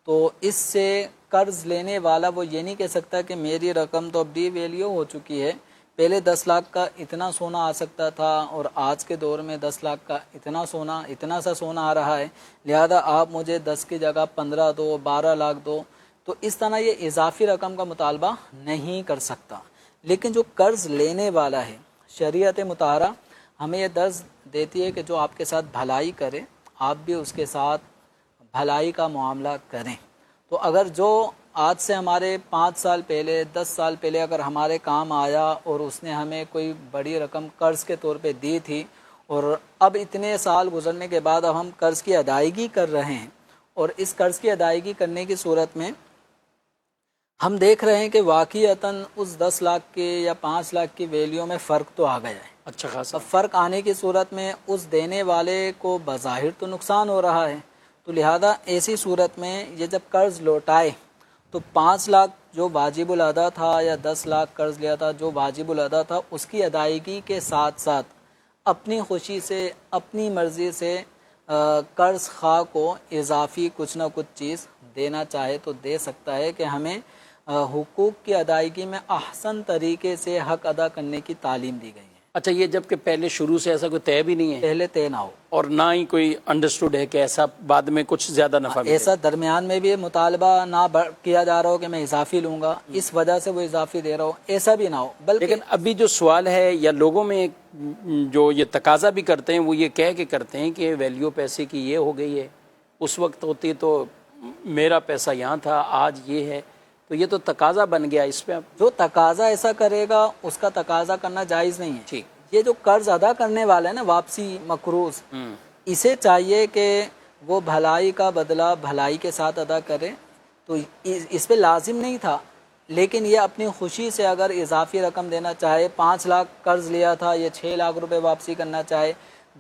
تو اس سے قرض لینے والا وہ یہ نہیں کہہ سکتا کہ میری رقم تو اب ڈی ویلیو ہو چکی ہے, پہلے 10 لاکھ کا اتنا سونا آ سکتا تھا اور آج کے دور میں 10 لاکھ کا اتنا سا سونا آ رہا ہے, لہذا آپ مجھے 10 کی جگہ 15 دو, 12 لاکھ دو. تو اس طرح یہ اضافی رقم کا مطالبہ نہیں کر سکتا. لیکن جو قرض لینے والا ہے, شریعت مطہرہ ہمیں یہ درس دیتی ہے کہ جو آپ کے ساتھ بھلائی کرے آپ بھی اس کے ساتھ بھلائی کا معاملہ کریں. تو اگر جو آج سے ہمارے 5 سال پہلے 10 سال پہلے اگر ہمارے کام آیا اور اس نے ہمیں کوئی بڑی رقم قرض کے طور پہ دی تھی, اور اب اتنے سال گزرنے کے بعد اب ہم قرض کی ادائیگی کر رہے ہیں, اور اس قرض کی ادائیگی کرنے کی صورت میں ہم دیکھ رہے ہیں کہ واقعتاً اس 10 لاکھ کے یا 5 لاکھ کی ویلیو میں فرق تو آ گیا ہے. اچھا خاصا. اب فرق آنے کی صورت میں اس دینے والے کو بظاہر تو نقصان ہو رہا ہے. تو لہذا ایسی صورت میں یہ جب قرض لوٹائے تو 5 لاکھ جو واجب الادا تھا یا 10 لاکھ قرض لیا تھا جو واجب الادا تھا, اس کی ادائیگی کے ساتھ ساتھ اپنی خوشی سے اپنی مرضی سے قرض خواہ کو اضافی کچھ نہ کچھ چیز دینا چاہے تو دے سکتا ہے, کہ ہمیں حقوق کی ادائیگی میں احسن طریقے سے حق ادا کرنے کی تعلیم دی گئی ہے. اچھا, یہ جب کہ پہلے شروع سے ایسا کوئی طے بھی نہیں ہے, پہلے طے نہ ہو, اور نہ ہی کوئی انڈرسٹوڈ ہے کہ ایسا بعد میں کچھ زیادہ نفع ملے, ایسا درمیان میں بھی مطالبہ نہ کیا جا رہا ہو کہ میں اضافی لوں گا اس وجہ سے وہ اضافی دے رہا ہو, ایسا بھی نہ ہو. بلکہ لیکن ابھی جو سوال ہے یا لوگوں میں جو یہ تقاضا بھی کرتے ہیں وہ یہ کہہ کے کرتے ہیں کہ ویلیو پیسے کی یہ ہو گئی ہے, اس وقت ہوتی تو میرا پیسہ یہاں تھا, آج یہ ہے. تو یہ تو تقاضا بن گیا, اس پہ جو تقاضا ایسا کرے گا اس کا تقاضا کرنا جائز نہیں ہے. ٹھیک. یہ جو قرض ادا کرنے والا ہے نا, واپسی مقروض, اسے چاہیے کہ وہ بھلائی کا بدلہ بھلائی کے ساتھ ادا کرے. تو اس پہ لازم نہیں تھا, لیکن یہ اپنی خوشی سے اگر اضافی رقم دینا چاہے, 5 لاکھ قرض لیا تھا یہ 6 لاکھ روپے واپسی کرنا چاہے,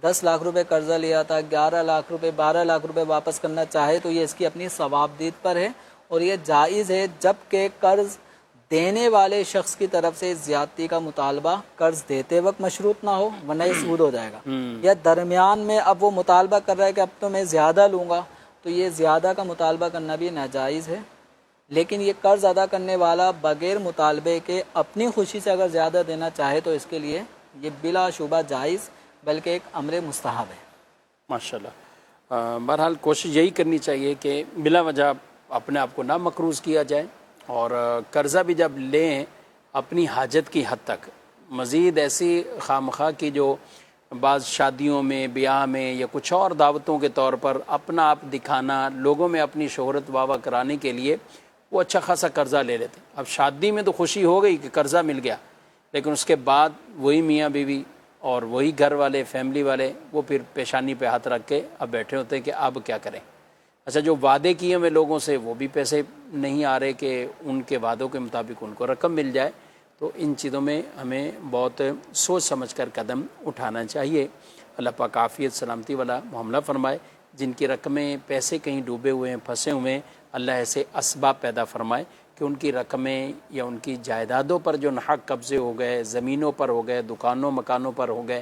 10 لاکھ روپے قرضہ لیا تھا 11 لاکھ روپے 12 لاکھ روپے واپس کرنا چاہے, تو یہ اس کی اپنی ثوابدید پر ہے اور یہ جائز ہے, جبکہ قرض دینے والے شخص کی طرف سے زیادتی کا مطالبہ قرض دیتے وقت مشروط نہ ہو, ورنہ یہ سود ہو جائے گا. یا درمیان میں اب وہ مطالبہ کر رہا ہے کہ اب تو میں زیادہ لوں گا, تو یہ زیادہ کا مطالبہ کرنا بھی ناجائز ہے. لیکن یہ قرض ادا کرنے والا بغیر مطالبے کے اپنی خوشی سے اگر زیادہ دینا چاہے تو اس کے لیے یہ بلا شبہ جائز بلکہ ایک امر مستحب ہے. ماشاءاللہ. بہرحال کوشش یہی کرنی چاہیے کہ بلا وجہ اپنے آپ کو نہ مقروض کیا جائے, اور قرضہ بھی جب لیں اپنی حاجت کی حد تک. مزید ایسی خواہ کی جو بعض شادیوں میں بیاہ میں یا کچھ اور دعوتوں کے طور پر اپنا آپ دکھانا, لوگوں میں اپنی شہرت واہ کرانے کے لیے وہ اچھا خاصا قرضہ لے لیتے. اب شادی میں تو خوشی ہو گئی کہ قرضہ مل گیا, لیکن اس کے بعد وہی میاں بیوی اور وہی گھر والے فیملی والے وہ پھر پیشانی پہ ہاتھ رکھ کے اب بیٹھے ہوتے ہیں کہ اب کیا کریں. اچھا, جو وعدے کیے ہوئے لوگوں سے وہ بھی پیسے نہیں آ رہے کہ ان کے وعدوں کے مطابق ان کو رقم مل جائے. تو ان چیزوں میں ہمیں بہت سوچ سمجھ کر قدم اٹھانا چاہیے. اللہ پاک عافیت سلامتی والا معاملہ فرمائے. جن کی رقمیں پیسے کہیں ڈوبے ہوئے ہیں پھنسے ہوئے ہیں اللہ ایسے اسباب پیدا فرمائے کہ ان کی رقمیں یا ان کی جائیدادوں پر جو ناحق قبضے ہو گئے، زمینوں پر ہو گئے، دکانوں مکانوں پر ہو گئے،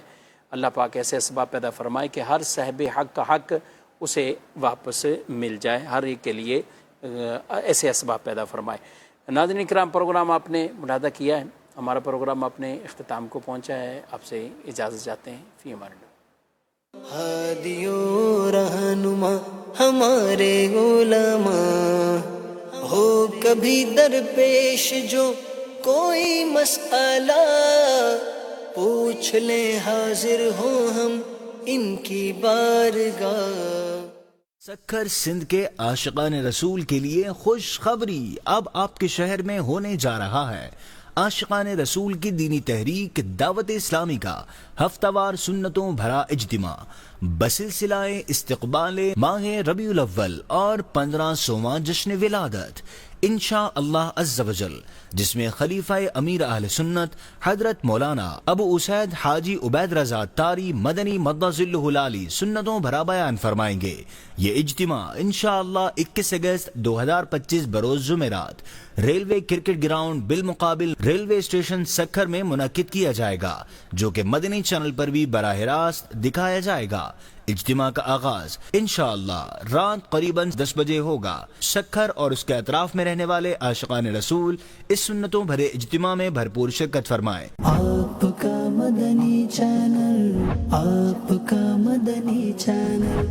اللہ پاک ایسے اسباب پیدا فرمائے کہ ہر صاحب حق کا حق اسے واپس مل جائے، ہر ایک کے لیے ایسے اسباب پیدا فرمائے. ناظرین کرام، پروگرام آپ نے مشاہدہ کیا ہے. ہمارا پروگرام اپنے اختتام کو پہنچا ہے. آپ سے اجازت چاہتے ہیں. فی امان اللہ. ہادی و رہنما ہمارے علماء، ہو کبھی درپیش جو کوئی مسئلہ، پوچھ لیں حاضر ہو ہم ان کی بارگاہ. سکھر سندھ کے عاشقان رسول کے لیے خوشخبری اب آپ کے شہر میں ہونے جا رہا ہے. عاشقان رسول کی دینی تحریک دعوت اسلامی کا ہفتہ وار سنتوں بھرا اجتماع بسلسلہ استقبال ماہ ربیع الاول اور 15واں جشن ولادت انشاء اللہ عز و جل، جس میں خلیفہ امیر اہل سنت حضرت مولانا ابو اسید حاجی عبید رضا تاری مدنی مدہ ذلہ العالی سنتوں بھرا بیان فرمائیں گے. یہ اجتماع انشاءاللہ 21 اگست 2025 بروز جمعرات ریلوے کرکٹ گراؤنڈ بالمقابل ریلوے اسٹیشن سکھر میں منعقد کیا جائے گا، جو کہ مدنی چینل پر بھی براہ راست دکھایا جائے گا. اجتماع کا آغاز انشاءاللہ رات قریباً 10 بجے ہوگا. سکھر اور اس کے اطراف میں رہنے والے عاشقان رسول اس سنتوں بھرے اجتماع میں بھرپور شرکت فرمائیں. آپ کا مدنی چینل، آپ کا مدنی چینل،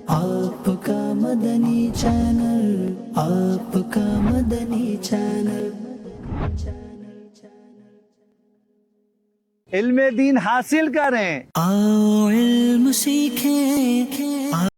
آپ کا مدنی چینل، آپ کا مدنی چینل. علم دین حاصل کریں، آؤ علم سیکھیں.